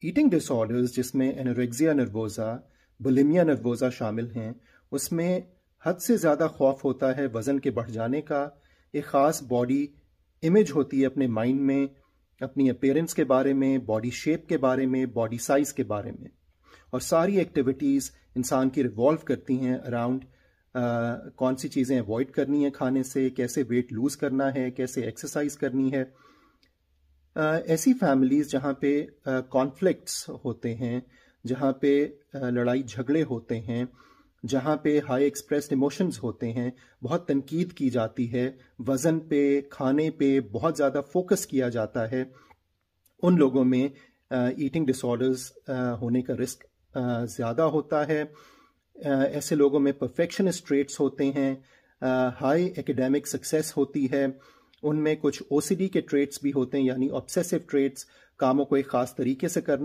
Eating disorders जिसमें anorexia nervosa, bulimia nervosa शामिल हैं, उसमें हद से ज़्यादा खौफ होता है वज़न के बढ़ जाने का। एक ख़ास बॉडी इमेज होती है अपने माइंड में, अपनी अपीयरेंस के बारे में, बॉडी शेप के बारे में, बॉडी साइज़ के बारे में, और सारी एक्टिविटीज़ इंसान की रिवॉल्व करती हैं अराउंड कौन सी चीज़ें अवॉइड करनी है खाने से, कैसे वेट लूज़ करना है, कैसे एक्सरसाइज करनी है। ऐसी फैमिलीज़ जहाँ पे कॉन्फ्लिक्ट्स होते हैं, जहाँ पे लड़ाई झगड़े होते हैं, जहाँ पे हाई एक्सप्रेस्ड इमोशंस होते हैं, बहुत तनकीद की जाती है, वज़न पे, खाने पे बहुत ज़्यादा फोकस किया जाता है, उन लोगों में ईटिंग डिसऑर्डर्स होने का रिस्क ज़्यादा होता है। ऐसे लोगों में परफेक्शनिस्ट ट्रेट्स होते हैं, हाई एकेडमिक सक्सेस होती है, उनमें कुछ ओसीडी के ट्रेट्स भी होते हैं, यानी ऑब्सेसिव ट्रेट्स, कामों को एक ख़ास तरीके से करना।